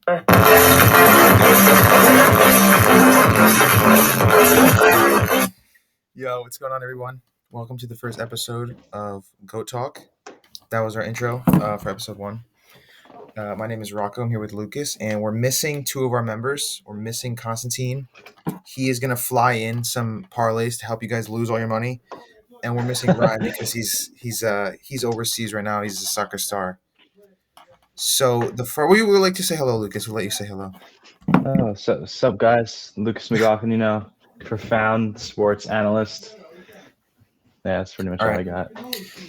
Yo, what's going on, everyone? Welcome to the first episode of Goat Talk. That was our intro for episode one. My name is Rocco. I'm here with Lucas, and we're missing two of our members. We're missing Constantine. He is gonna fly in some parlays to help you guys lose all your money, and we're missing Ryan because he's overseas right now. He's a soccer star. So we would like to say hello, Lucas. We'll let you say hello. Oh, sup, guys? Lucas McLaughlin, profound sports analyst. Yeah, that's pretty much All all right. I got.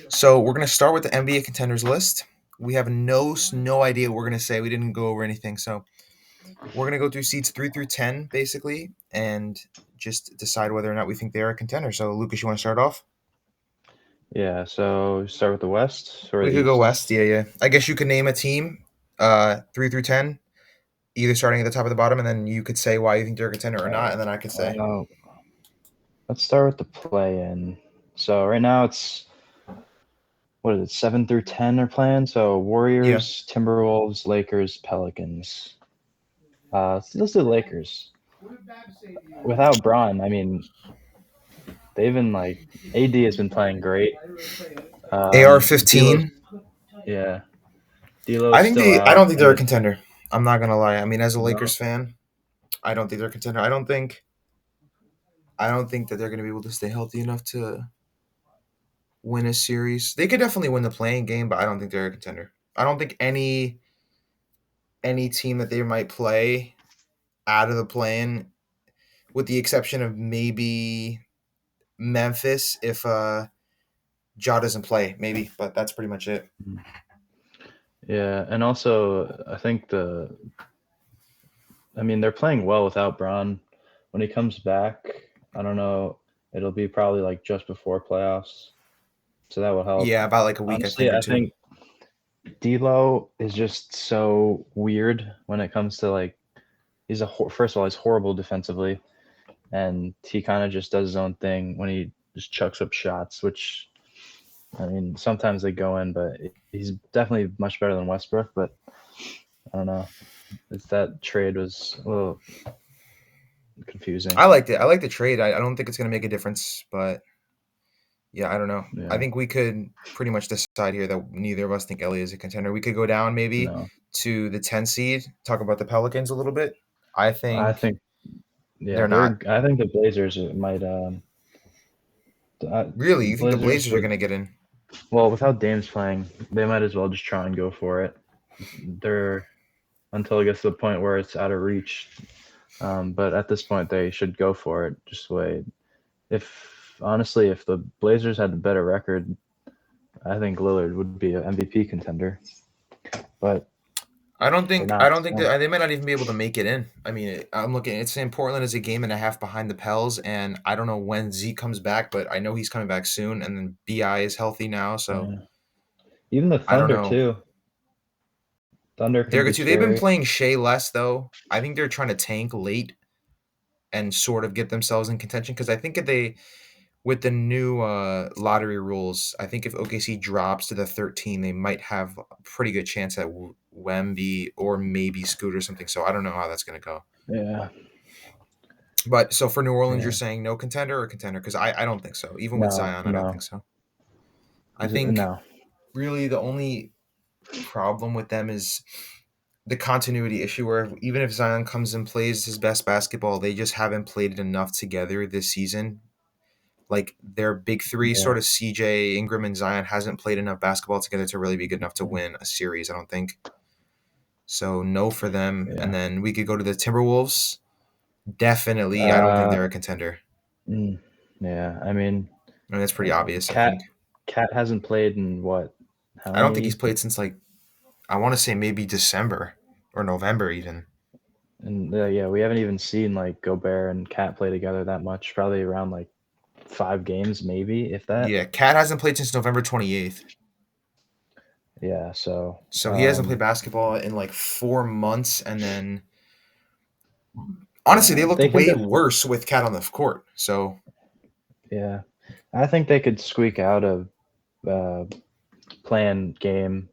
So we're gonna start with the NBA contenders list. We have no idea what we're gonna say. We didn't go over anything, so we're gonna go through seeds 3 through 10 basically, and just decide whether or not we think they are a contender. So Lucas, you want to start off? Yeah, so start with the West or We the could go East? west. Yeah. I guess you could name a team, 3 through 10, either starting at the top or the bottom, and then you could say why you think they're a contender or not, and then I could say. Let's start with the play-in. So right now it's, what is it, 7 through 10 are playing? So Warriors, Timberwolves, Lakers, Pelicans. Let's do the Lakers. Without Braun, I mean, they've been AD has been playing great. AR-15. Yeah. D'Lo's still I out. don't think they're a contender. I'm not gonna lie. I mean, as a Lakers No. fan, I don't think they're a contender. I don't think that they're gonna be able to stay healthy enough to win a series. They could definitely win the playing game, but I don't think they're a contender. I don't think any team that they might play out of the play-in, with the exception of maybe Memphis if Ja doesn't play, maybe, but that's pretty much it. Yeah, and also I think they're playing well without Braun. When he comes back, I don't know, it'll be probably just before playoffs, so that will help. Yeah, about like a week, Honestly, I I think, or two. think D'Lo is just so weird when it comes to first of all, he's horrible defensively, and he kind of just does his own thing when he just chucks up shots, which sometimes they go in, but he's definitely much better than Westbrook. But I don't know. That trade was a little confusing. I liked it. I like the trade. I don't think it's going to make a difference, but yeah, I don't know. Yeah. I think we could pretty much decide here that neither of us think Ellie is a contender. We could go down maybe to the 10 seed, talk about the Pelicans a little bit. I think they're not. I think the Blazers might. Really? You think the Blazers are going to get in? Well, without Dame's playing, they might as well just try and go for it. They're until it gets to the point where it's out of reach. But at this point, they should go for it. Just wait. If the Blazers had the better record, I think Lillard would be an MVP contender. But I don't think that they might not even be able to make it in. I mean, I'm looking. It's saying Portland is a game and a half behind the Pels, and I don't know when Zeke comes back, but I know he's coming back soon. And then Bi is healthy now, so even the Thunder too. Thunder could be They've been playing Shea less though. I think they're trying to tank late and sort of get themselves in contention because I think if they, with the new lottery rules, I think if OKC drops to the 13, they might have a pretty good chance at Wemby or maybe Scoot or something. So I don't know how that's going to go. Yeah. But so for New Orleans, you're saying no contender or contender? Because I don't think so. Even with Zion, I don't think so. I think really the only problem with them is the continuity issue where even if Zion comes and plays his best basketball, they just haven't played it enough together this season. Like their big three, sort of CJ, Ingram, and Zion, hasn't played enough basketball together to really be good enough to win a series, I don't think. So no for them. Yeah. And then we could go to the Timberwolves. Definitely, I don't think they're a contender. Yeah, I mean that's pretty obvious, I think. Cat hasn't played in what? I don't think he's played since I want to say maybe December or November even. And we haven't even seen Gobert and Cat play together that much. Probably around 5 games, maybe, if that. Yeah, Cat hasn't played since November 28th. Yeah, so he hasn't played basketball in 4 months, and then honestly, they looked way worse with Cat on the court. So yeah, I think they could squeak out a play-in game,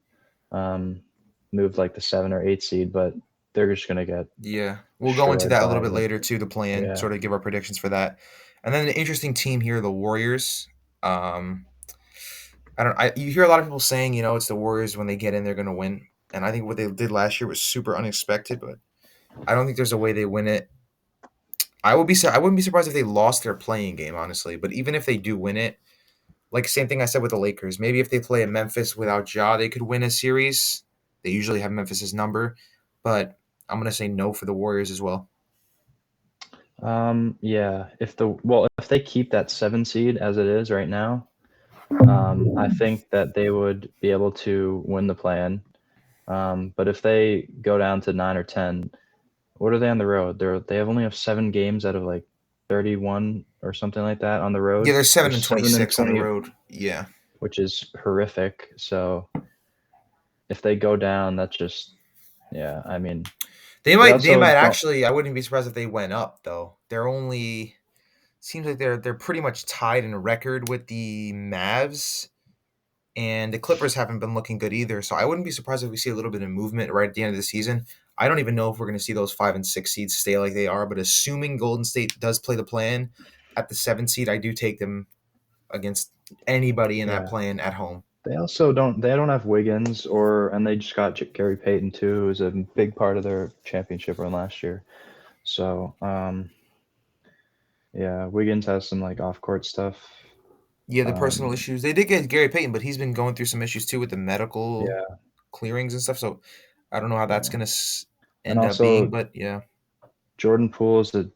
move the 7 or 8 seed, but they're just gonna get Yeah, we'll go into destroyed that a little by bit the later too to plan, yeah. sort of give our predictions for that. And then an interesting team here, the Warriors. Um, I don't. You hear a lot of people saying, it's the Warriors when they get in, they're going to win. And I think what they did last year was super unexpected, but I don't think there's a way they win it. I wouldn't be surprised if they lost their playing game, honestly. But even if they do win it, like same thing I said with the Lakers. Maybe if they play in Memphis without Ja, they could win a series. They usually have Memphis's number, but I'm going to say no for the Warriors as well. Yeah. If they keep that 7 seed as it is right now, I think that they would be able to win the play-in. But if they go down to 9 or 10, what are they on the road? They only have 7 games out of like 31 or something like that on the Yeah, road. they're They're seven and twenty 7 and six on the 20, road. Yeah, which is horrific. So if they go down, that's just yeah. I mean, they they also might don't. actually. I wouldn't be surprised if they went up though. They're only seems like they're pretty much tied in record with the Mavs, and the Clippers haven't been looking good either. So I wouldn't be surprised if we see a little bit of movement right at the end of the season. I don't even know if we're going to see those 5 and 6 seeds stay like they are, but assuming Golden State does play the plan at the 7 seed, I do take them against anybody in that Yeah. plan at home. They also don't. They don't have Wiggins, and they just got Gary Payton too, who's a big part of their championship run last year. So yeah, Wiggins has some like off court stuff. Yeah, the personal Um, issues. They did get Gary Payton, but he's been going through some issues too with the medical yeah, clearings and stuff. So I don't know how that's yeah, going to and end up being, also but yeah. Jordan Poole is a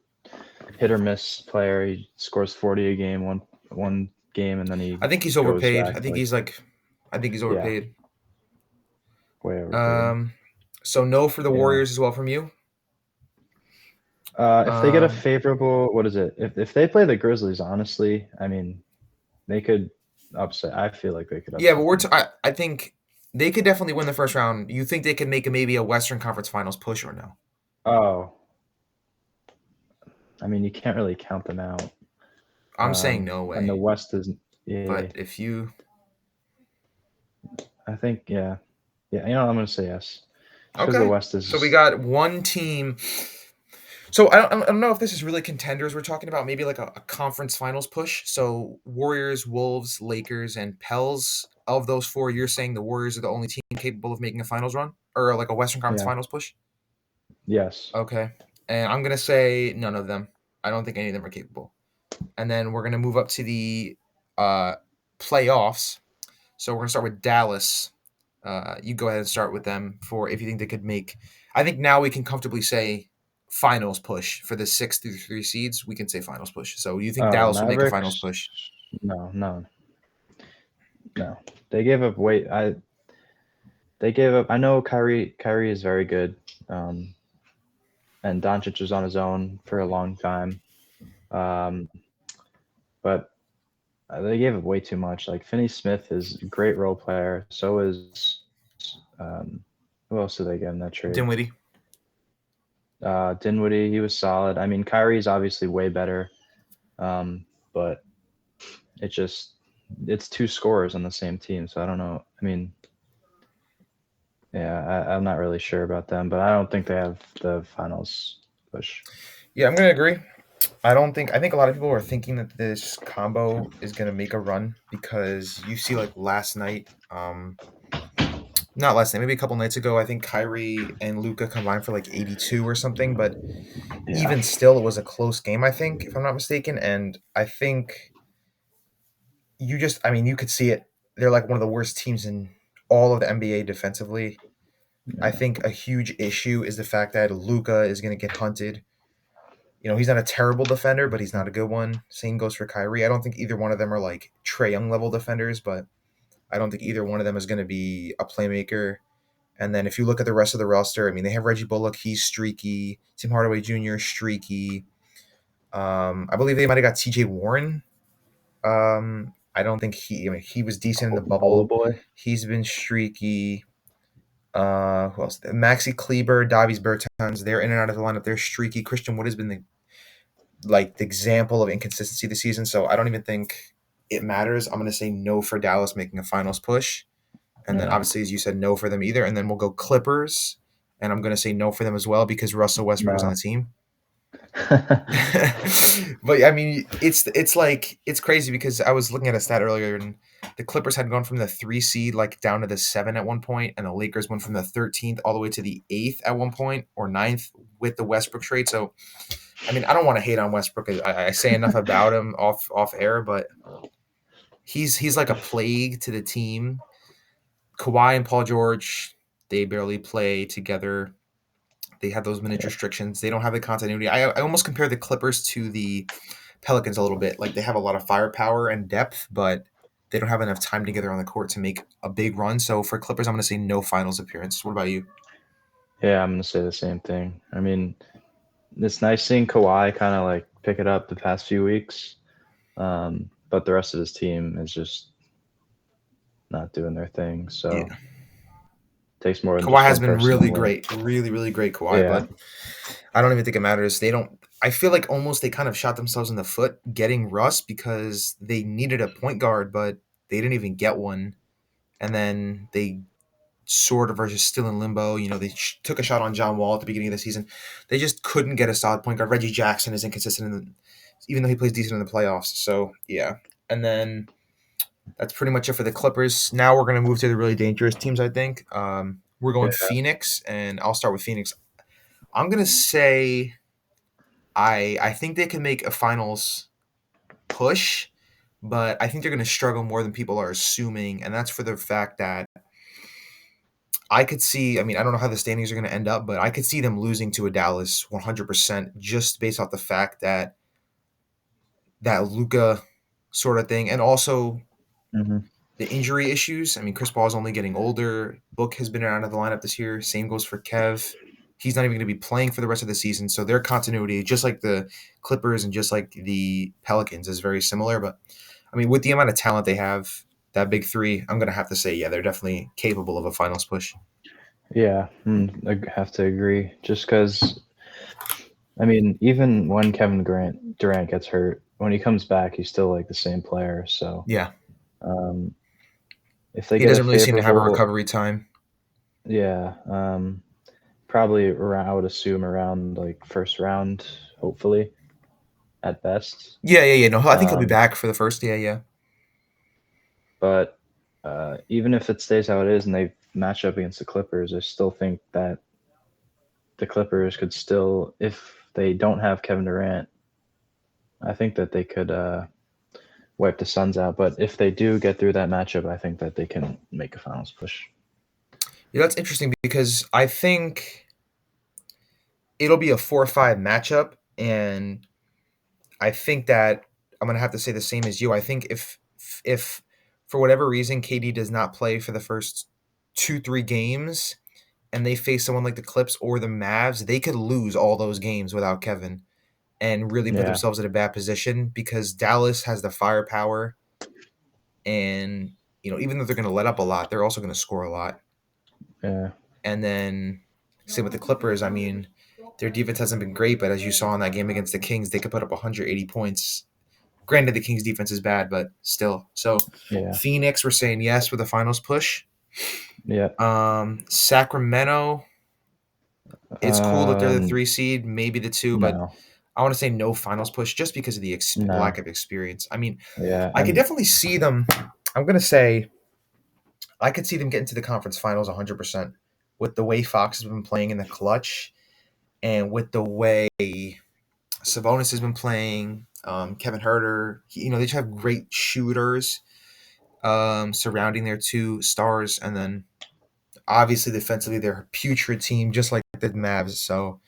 hit or miss player. He scores 40 a game one game, and then he I think he's goes overpaid. back like I think he's yeah, overpaid. way overpaid. Um, so no for the Yeah. Warriors as well from you. If they get a Um, favorable, what is it? If they play the Grizzlies, honestly, I mean, they could upset. I feel like they could yeah, but upset them. I think they could definitely win the first round. You think they could make maybe a Western Conference Finals push or no? Oh, I mean, you can't really count them out. I'm saying no And the way. West is, yeah, But if you I think, yeah, yeah. I'm gonna say yes, just because the okay, West so we is, got one team. So I don't know if this is really contenders we're talking about. Maybe like a conference finals push. So Warriors, Wolves, Lakers, and Pels. Of those four, you're saying the Warriors are the only team capable of making a finals run or like a Western Conference yeah, Finals push. yes. Okay, and I'm gonna say none of them. I don't think any of them are capable. And then we're gonna move up to the uh, playoffs. So we're gonna start with Dallas. You go ahead and start with them for if you think they could make. I think now we can comfortably say finals push for the 6 through 3 seeds. We can say finals push. So you think Dallas will make a finals Mavericks, push? no, no, no. They gave up weight. They gave up. I know Kyrie is very good, and Doncic was on his own for a long time, um, but they gave up way too much. Like Finney Smith is a great role player. So is um, who else did they get in that trade? Dinwiddie. Dinwiddie, he was solid. I mean, Kyrie's obviously way better, but it just it's two scorers on the same team. So I don't know. I mean, yeah, I'm not really sure about them, but I don't think they have the finals push. Yeah, I'm gonna agree. I don't think. I think a lot of people are thinking that this combo is gonna make a run because you see, like last night, not last night, maybe a couple nights ago. I think Kyrie and Luca combined for like 82 or something. But Yeah, even still, it was a close game. I think, if I'm not mistaken, and I think I mean, you could see it. They're like one of the worst teams in all of the NBA defensively. I yeah, think a huge issue is the fact that Luca is going to get hunted. He's not a terrible defender, but he's not a good one. Same goes for Kyrie. I don't think either one of them are like Trae Young level defenders, but I don't think either one of them is going to be a playmaker. And then if you look at the rest of the roster, I mean, they have Reggie Bullock, he's streaky. Tim Hardaway Jr. streaky. I believe they might have got T.J. Warren. I don't think I mean, he was decent in the Bolo bubble. boy. He's been streaky. Who else? Maxi Kleber, Davies Bertans, they're in and out of the lineup. They're streaky. Christian Wood has been the example of inconsistency this season. So I don't even think it matters. I'm going to say no for Dallas making a finals push. And then Yeah, obviously, as you said, no for them either. And then we'll go Clippers. and I'm going to say no for them as well because Russell Westbrook is on No. the team. But I mean, it's like it's crazy because I was looking at a stat earlier, and the Clippers had gone from the 3 seed like down to the 7 at one point, and the Lakers went from the 13th all the way to the 8th at one point or ninth with the Westbrook trade. So I mean, I don't want to hate on Westbrook. I say enough about him off air, but he's like a plague to the team. Kawhi and Paul George, they barely play together. They have those minute Yeah. restrictions. They don't have the continuity. I almost compare the Clippers to the Pelicans a little bit. Like they have a lot of firepower and depth, but they don't have enough time together on the court to make a big run. So for Clippers, I'm going to say no finals appearance. What about you? Yeah, I'm gonna say the same thing. I mean, it's nice seeing Kawhi kind of like pick it up the past few weeks, but the rest of his team is just not doing their thing. Yeah. So takes more than Kawhi just has one been person to really win. great, really, really great Kawhi, Yeah, but I don't even think it matters. They don't. I feel like almost they kind of shot themselves in the foot getting Russ because they needed a point guard, but they didn't even get one. And then they sort of are just still in limbo. You know, they took a shot on John Wall at the beginning of the season. They just couldn't get a solid point guard. Reggie Jackson is inconsistent, even though he plays decent in the playoffs. So yeah, and then that's pretty much it for the Clippers. Now we're gonna move to the really dangerous teams. I think we're going yeah, Phoenix, and I'll start with Phoenix. I'm gonna say I think they can make a finals push, but I think they're gonna struggle more than people are assuming, and that's for the fact that I could see. I mean, I don't know how the standings are going to end up, but I could see them losing to a Dallas 100% just based off the fact that Luca sort of thing, and also hmm the injury issues. I mean, Chris Paul is only getting older. Book has been out of the lineup this year. Same goes for Kev. He's not even going to be playing for the rest of the season. So their continuity, just like the Clippers and just like the Pelicans, is very similar. But I mean, with the amount of talent they have, that big three, I'm going to have to say, yeah, they're definitely capable of a finals push. yeah. I have to agree. Just because, I mean, even when Kevin Durant gets hurt, when he comes back, he's still like the same player. So Yeah. um, if they He get a doesn't really seem to have a favorable, recovery time. yeah, probably around, I would assume around like first round, hopefully at best. Yeah. No, I think he'll be Um, back for the first. Yeah. but even if it stays how it is and they match up against the Clippers, I still think that the Clippers could still, if they don't have Kevin Durant, I think that they could wipe the Suns out. But if they do get through that matchup, I think that they can make a finals push. Yeah, that's interesting because I think it'll be a 4-5 matchup, and I think that I'm gonna have to say the same as you. I think if for whatever reason KD does not play for the first 2-3 games, and they face someone like the Clips or the Mavs, they could lose all those games without Kevin and really put Yeah, themselves in a bad position because Dallas has the firepower, and even though they're going to let up a lot, they're also going to score a lot. yeah, And then same with the Clippers. I mean, their defense hasn't been great, but as you saw in that game against the Kings, they could put up 180 points. Granted, the Kings defense is bad, but still. So yeah, Phoenix, we're saying yes with a finals push. yeah. Sacramento, it's cool that they're the Um, 3 seed, maybe the two, but no, I want to say no finals push just because of the lack no, of experience. I mean, yeah, I could and definitely see them. I'm going to say I could see them getting to the conference finals 100% with the way Fox has been playing in the clutch and with the way Sabonis has been playing. Kevin Herter, they just have great shooters surrounding their two stars, and then obviously defensively they're a putrid team, just like the Mavs. So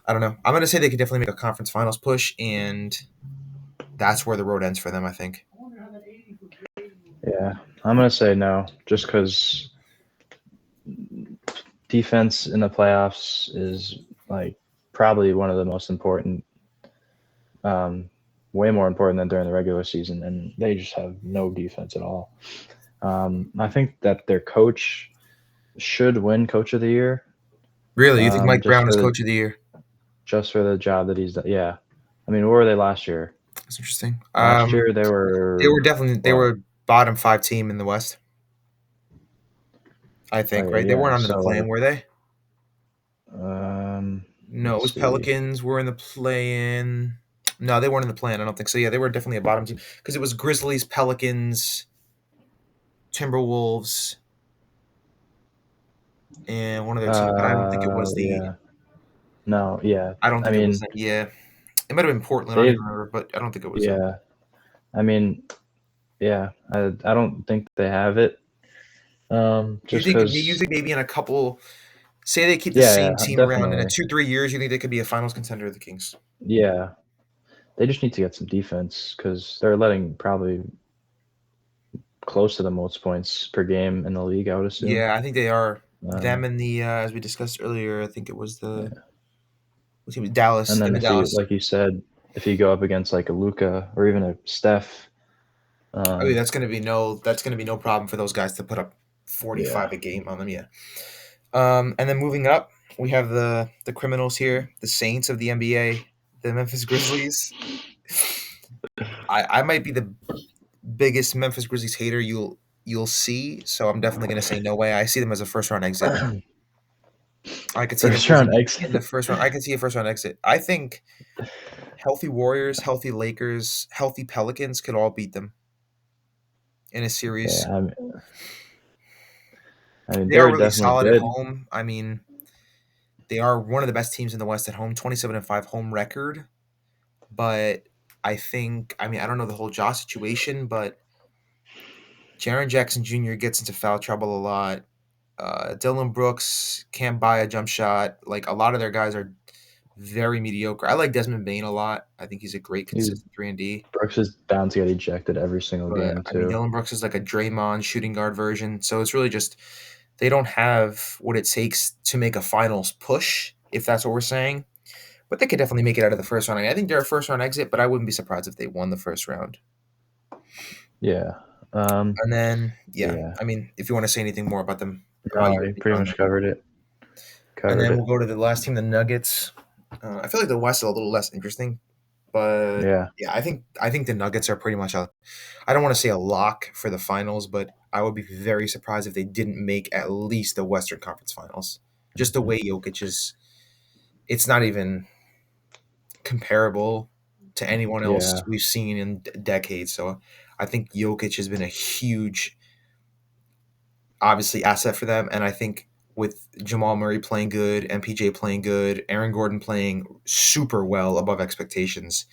I don't know. I'm gonna say they could definitely make a conference finals push, and that's where the road ends for them. I think. yeah, I'm gonna say no, just because defense in the playoffs is like probably one of the most important, um, way more important than during the regular season, and they just have no defense at all. I think that their coach should win Coach of the Year, Really, you think Mike just Brown is for coach of the year? the job that he's done. Yeah, I mean, what were they last year? That's interesting. Last year they They were were definitely they what? were bottom five team in the West. I Oh think yeah, right. They yeah. weren't under the So plan, like were they? No, it Let's was see. Pelicans were in the play-in. No, they weren't in the play-in. I don't think so. Yeah, they were definitely a bottom team because it was Grizzlies, Pelicans, Timberwolves, and one other team. But I don't think it was the. Yeah. No, yeah. I don't I think it was mean, that. Yeah, it might have been Portland. I don't even they've remember, but I don't think it was them. yeah. I mean, yeah. I don't think they have it. You Just think because. maybe in a couple. Say they keep the Yeah, same yeah, team around in a definitely. 2-3 years. You think they could be a finals contender of the Kings? Yeah, they just need to get some defense because they're letting probably close to the most points per game in the league, I would assume. Yeah, I think they are. Them Um, and the as we discussed earlier. I think it was the yeah. what team? And Dallas. Them then and if you, Dallas. like you said, if you go up against like a Luca or even a Steph, I mean, um, that's gonna be no problem for those guys to put up yeah, 45 a game on them. Yeah. And then moving up, we have the criminals here, the Saints of the NBA, the Memphis Grizzlies. I might be the biggest Memphis Grizzlies hater you'll see, so I'm definitely gonna say no way. I see them as a first round exit. I could see them first round losing in the exit. first round. I could see a first round exit. I think healthy Warriors, healthy Lakers, healthy Pelicans could all beat them in a series. Yeah, I mean They are they're really definitely solid at good. home. I mean, they are one of the best teams in the West at home, 27-5 home record. But I mean, I don't know the whole Jaw situation, but Jaren Jackson Jr. gets into foul trouble a lot. Dylan Brooks can't buy a jump shot. Like a lot of their guys are very mediocre. I like Desmond Bain a lot. I think he's a great He's consistent 3-and-D. Brooks is bound to get ejected every single But game I mean, too. Dylan Brooks is like a Draymond shooting guard version. So it's really just they don't have what it takes to make a finals push, if that's what we're saying. But they could definitely make it out of the first round. I mean, I think they're a first round exit, but I wouldn't be surprised if they won the first round. Yeah. And then, yeah, Yeah. I mean, if you want to say anything more about No, your you take pretty on them. much covered it. And Covered then we'll it. go to the last team, the Nuggets. I feel like the West is a little less interesting, but Yeah. yeah, I think the Nuggets are pretty much a. I don't want to say a lock for the finals, but I would be very surprised if they didn't make at least the Western Conference Finals. Just the Mhm. way Jokic is, it's not even comparable to anyone else Yeah. we've seen in decades. So I think Jokic has been a huge, obviously, asset for them. And I think with Jamal Murray playing good, MPJ playing good, Aaron Gordon playing super well above expectations,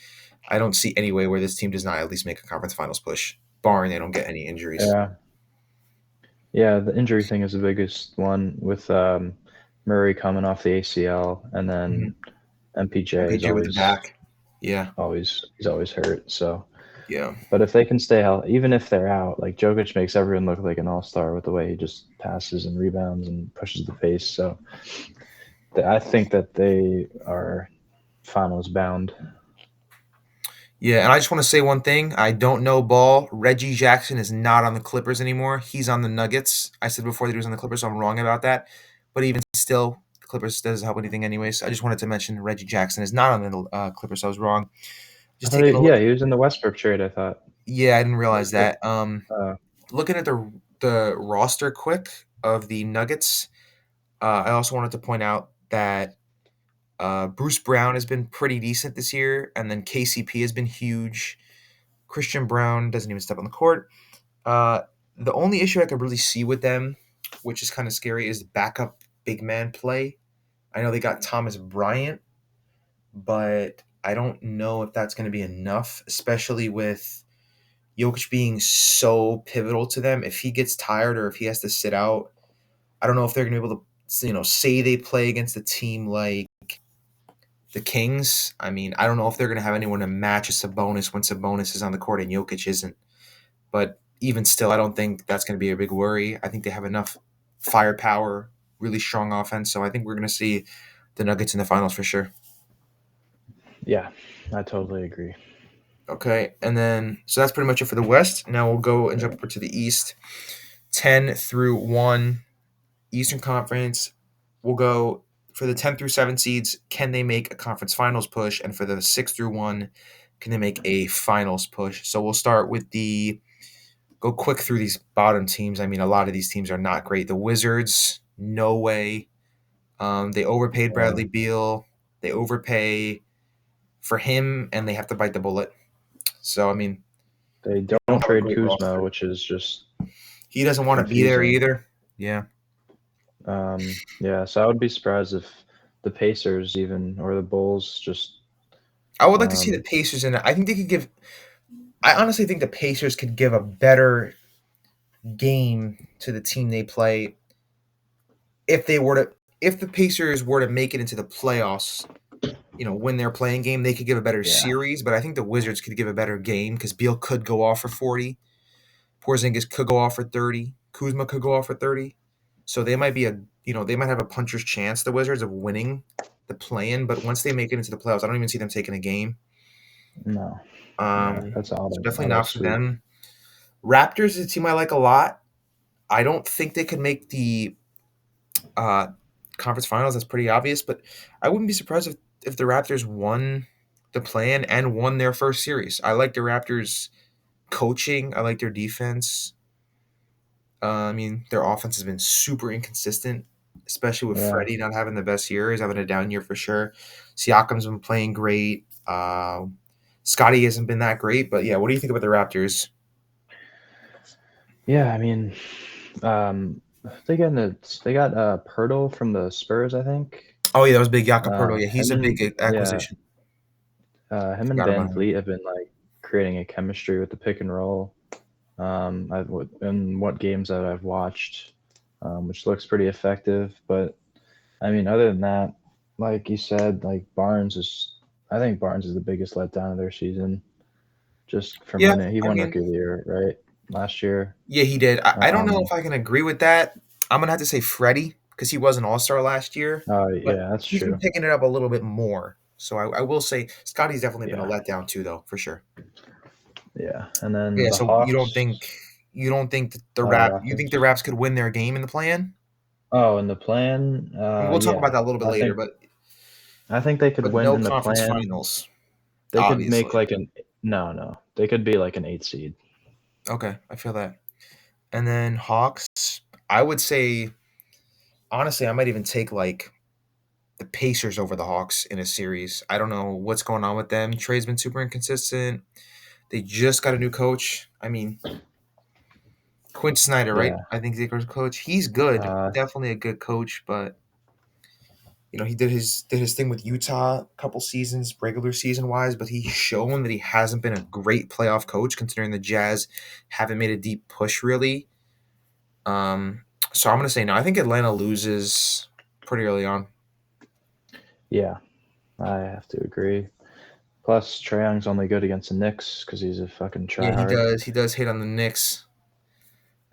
I don't see any way where this team does not at least make a conference finals push, barring they don't get any injuries. Yeah. Yeah, the injury thing is the biggest one with Murray coming off the ACL, and Mhm. then MPJ is MPJ with the back. Yeah. always hurt. So, Yeah. but if they can stay healthy, even if they're out, like Jokic makes everyone look like an all-star with the way he just passes and rebounds and pushes the pace. So, I think that they are finals bound. Yeah, and I just want to say one thing. I don't know ball. Reggie Jackson is not on the Clippers anymore. He's on the Nuggets. I said before that he was on the Clippers, so I'm wrong about that. But even still, the Clippers doesn't help anything anyways. I just wanted to mention Reggie Jackson is not on the Clippers. So I was wrong. I Just thought, taking a look. yeah, he was in the Westbrook trade. I thought. Yeah, I didn't realize Like, that. uh, Looking at the roster quick of the Nuggets, I also wanted to point out that Bruce Brown has been pretty decent this year, and then KCP has been huge. Christian Brown doesn't even step on the court. Uh, the only issue I could really see with them, which is kind of scary, is backup big man play. I know they got Thomas Bryant, but I don't know if that's going to be enough, especially with Jokic being so pivotal to them. If he gets tired or if he has to sit out, I don't know if they're going to be able to, say they play against a team like the Kings. I mean, I don't know if they're going to have anyone to match a Sabonis when Sabonis is on the court and Jokic isn't. But even still, I don't think that's going to be a big worry. I think they have enough firepower, really strong offense. So I think we're going to see the Nuggets in the finals for sure. yeah, I totally agree. Okay. And then, so that's pretty much it for the West. Now we'll go and jump over to the East. 10 through 1, Eastern Conference. We'll go for the 10 through 7 seeds. Can they make a conference finals push? And for the 6 through 1, can they make a finals push? So we'll start with go quick through these bottom teams. I mean, a lot of these teams are not great. The Wizards, no way. They overpaid Yeah. Bradley Beal. They overpay for him, and they have to bite the bullet. So I mean, they they don't don't have a trade great Kuzma, roster. which is just He doesn't want to be there confusing. either. Yeah. Yeah, so I would be surprised if the Pacers even or the Bulls just I would like to see the um, Pacers in it. I think they could give. I honestly think the Pacers could give a better game to the team they play if they were to. If the Pacers were to make it into the playoffs, win their playing game, they could give a better yeah, series. But I think the Wizards could give a better game because Beal could go off for 40, Porzingis could go off for 30, Kuzma could go off for 30. So they might be they might have a puncher's chance, the Wizards, of winning the play-in. But once they make it into the playoffs, I don't even see them taking a game. no, yeah, that's It's definitely auto not for sweep. them. Raptors is a team I like a lot. I don't think they could make the uh, conference finals. That's pretty obvious, but I wouldn't be surprised if the Raptors won the play-in and won their first series. I like the Raptors coaching. I like their defense. I mean, their offense has been super inconsistent, especially with Yeah, Freddie not having the best year. He's having a down year for sure. Siakam's been playing great. Scotty hasn't been that great, but yeah, what do you think about the Raptors? yeah. I mean, they got Pirtle from the Spurs, I think. Oh yeah, that was big Jakob. Yeah, he's Him a and big yeah, acquisition. him and Forgot Van about him. Vliet have been like creating a chemistry with the pick and roll. In what games that I've watched, which looks pretty effective. But I mean, other than that, like you said, I think Barnes is the biggest letdown of their season. Just from Yeah, winning, he I won mean, Rookie of the Year, right, last year. yeah, he did. I don't know Um, if I can agree with that. I'm gonna have to say Freddie because he was an All Star last year, but yeah, that's he's been true. picking it up a little bit more. So I will say Scotty's definitely been a Yeah, letdown too, though, for sure. yeah. And then Yeah. the So Hawks, you don't think that you think the Rockets. Raps could win their game in the plan? Oh, and the plan, I mean, we'll talk about yeah, that a little bit I later, think but I think they could win no in the conference plan. finals, They could make obviously. like an no, they could be like an 8 seed. Okay, I feel that. And then Hawks, I would say honestly, I might even take like the Pacers over the Hawks in a series. I don't know what's going on with them. Trey's been super inconsistent. They just got a new coach. I mean, Quinn Snyder, right? Yeah, I think Ziglar's coach. He's good, uh, definitely a good coach, but he did his thing with Utah a couple seasons, regular season wise, but he's shown that he hasn't been a great playoff coach considering the Jazz haven't made a deep push really. Um, so I'm gonna say no. I think Atlanta loses pretty early on. yeah, I have to agree. Plus, Trae Young's only good against the Knicks because he's a fucking Yeah, he tryhard. does. He does hit on the Knicks.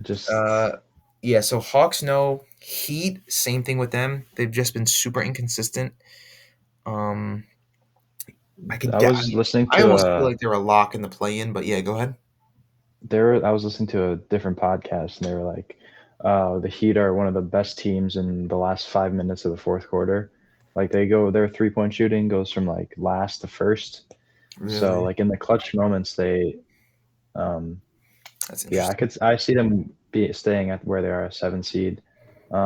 Just Uh, yeah. So Hawks, no. Heat, same thing with them. They've just been super inconsistent. Um, I was mean, listening I to almost feel like they're a lock in the play-in, but yeah, go ahead. I was listening to a different podcast and they were like, the Heat are one of the best teams in the last 5 minutes of the fourth quarter. Like their 3 point shooting goes from like last to first. So Really, like in the clutch moments, um, that's yeah, interesting. I see them be staying at where they are, a 7 seed.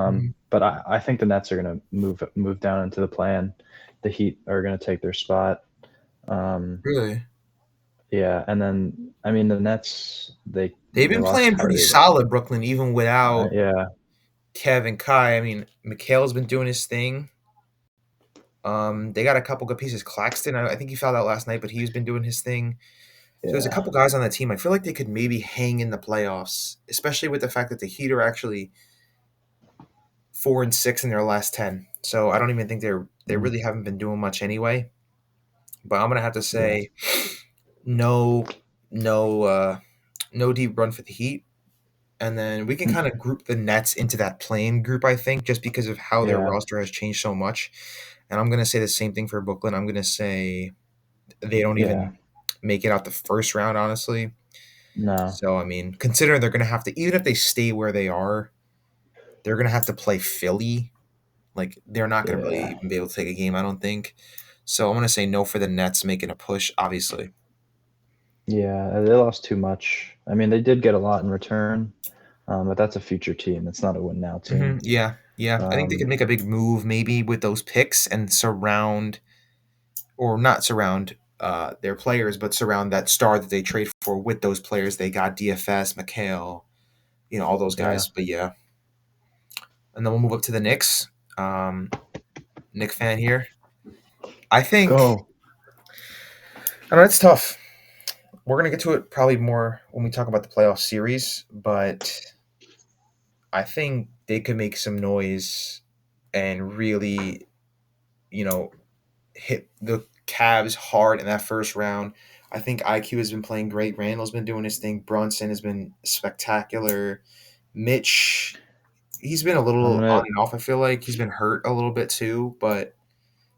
Mhm. But I think the Nets are gonna move down into the plan. The Heat are gonna take their spot. Um, Really, yeah, and then I mean the Nets they've they been lost playing pretty Kyrie. solid, Brooklyn, even without Yeah, Kev and Kai. I mean, Mikhail's been doing his thing. They got a couple good pieces. Claxton, I think he fouled out last night, but he's been doing his thing. So there's a yeah, couple guys on that team. I feel like they could maybe hang in the playoffs, especially with the fact that the Heat are actually 4-6 in their last 10. So I don't even think they mm, really haven't been doing much anyway. But I'm gonna have to yeah, say no, no, no deep run for the Heat. And then we can mm, kind of group the Nets into that playing group, I think, just because of how their yeah, roster has changed so much. And I'm gonna say the same thing for Brooklyn. I'm gonna say they don't yeah. even make it out the first round, honestly. No, So I mean, considering they're gonna have to, even if they stay where they are, they're gonna have to play Philly. Like they're not gonna really yeah, even be able to take a game, I don't think. So I'm gonna say no for the Nets making a push, obviously. yeah. They lost too much. I mean, they did get a lot in return, but that's a future team. It's not a win now team. Yeah, yeah. I think they could Um, make a big move maybe with those picks and surround. or not surround their players, but surround that star that they trade for with those players. They got DFS, McHale, all those Yeah. guys. But yeah, and then we'll move up to the Knicks. Knick fan here. I think Go. I know it's tough. We're gonna get to it probably more when we talk about the playoff series, but I think they could make some noise and really, you know, hit the Cavs hard in that first round. I think IQ has been playing great. Randall's been doing his thing. Brunson has been spectacular. Mitch, he's been a I'm little on gonna and off. I feel like he's been hurt a little bit too, but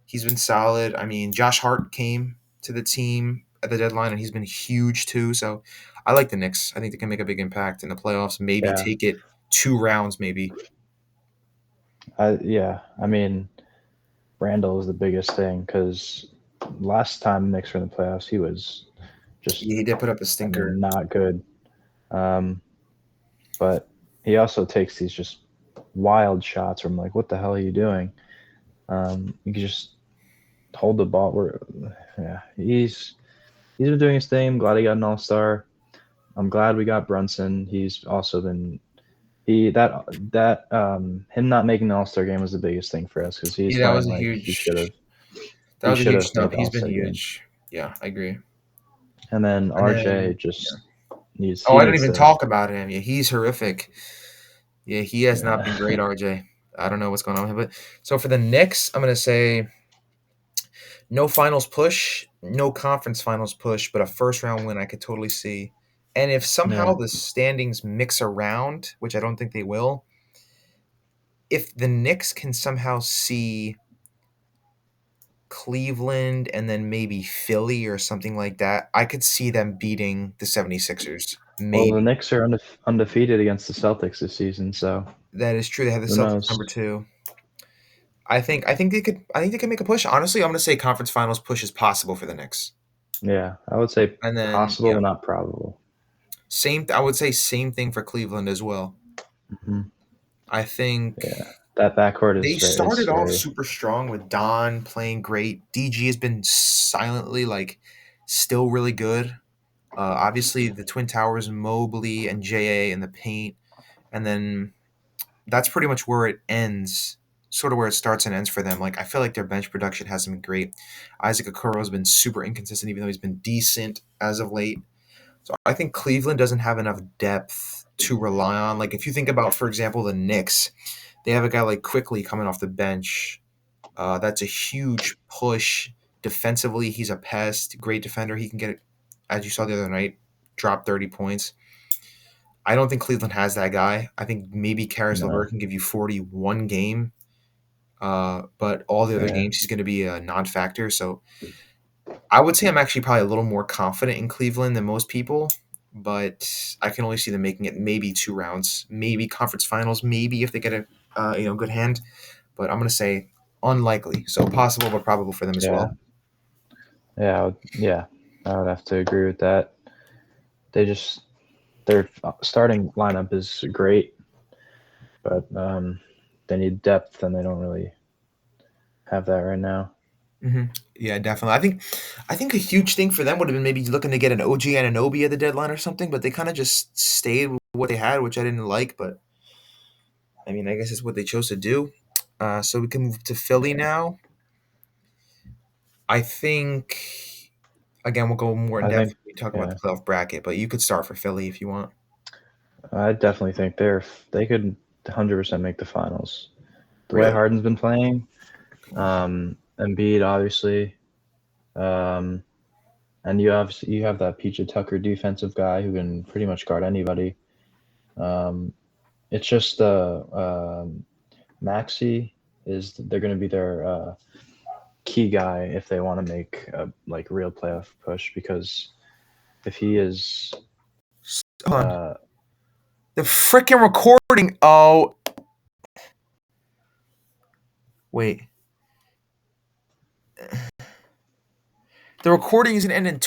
he's been solid. I mean, Josh Hart came to the team at the deadline, and he's been huge too. So I like the Knicks. I think they can make a big impact in the playoffs. Maybe yeah. take it 2 rounds, maybe. I mean, Randall is the biggest thing because last time Knicks were in the playoffs, he was just, Yeah, he did put up a stinker. not good. Um, but he also takes these just wild shots where I'm like, what the hell are you doing? You can just hold the ball. Yeah, he's been doing his thing. I'm glad he got an All-Star. I'm glad we got Brunson. He's also been him not making the All-Star game was the biggest thing for us because he's Yeah, that was playing a like he should huge. have. That He was a should huge have made snub. the He's been All-Star game. huge. Yeah, I agree. And then And then, RJ yeah. just needs Oh, he I didn't needs even to talk about him. Yeah, he's horrific. Yeah, he has not been great, yeah. RJ. I don't know what's going on with him. But so for the Knicks, I'm gonna say no finals push, no conference finals push, but a first round win I could totally see. And if somehow Yeah. the standings mix around, which I don't think they will, if the Knicks can somehow see Cleveland and then maybe Philly or something like that, I could see them beating the 76ers. Well, the Maybe. Knicks are undefeated against the Celtics this season, so That is true. They have the who Celtics number knows? 2. I think they could make a push. Honestly, I'm gonna say conference finals push is possible for the Knicks. Yeah, I would say And then possible yeah, but not probable. I would say same thing for Cleveland as well. Hmm. I think Yeah, that backcourt they is started off scary. super strong with Don playing great. DG has been silently still really good. Obviously the Twin Towers, Mobley and JA in the paint, and then that's pretty much where it ends. Sort of where it starts and ends for them. Like I feel like their bench production hasn't been great. Isaac Okoro has been super inconsistent, even though he's been decent as of late. So I think Cleveland doesn't have enough depth to rely on. Like if you think about, for example, the Knicks, they have a guy like Quickly coming off the bench. That's a huge push defensively. He's a pest, great defender. He can get it, as you saw the other night, drop 30 points. I don't think Cleveland has that guy. I think maybe Karis LeVert No. can give you 41 game, but all the other Yeah. games he's going to be a non-factor. So I would say I'm actually probably a little more confident in Cleveland than most people, but I can only see them making it maybe 2 rounds, maybe conference finals, maybe if they get a good hand. But I'm going to say unlikely. So possible, but probable for them as Yeah. well. Yeah. I would have to agree with that. They just their starting lineup is great, but they need depth, and they don't really have that right now. Hmm. Yeah, definitely. I think a huge thing for them would have been maybe looking to get an OG and an Obi at the deadline or something, but they kind of just stayed with what they had, which I didn't like. But I mean, I guess it's what they chose to do. So we can move to Philly now. I think again we'll go more in I depth think, when we talk about the yeah, playoff bracket, but you could start for Philly if you want. I definitely think they could 100% make the finals. The way Really? Harden's been playing, Okay. Embiid obviously, um, and you have that PJ Tucker defensive guy who can pretty much guard anybody. Um, it's just Maxi is they're going to be their key guy if they want to make a like real playoff push because if he is Hold on. uh, The freaking recording. Oh, wait. The recording is gonna end in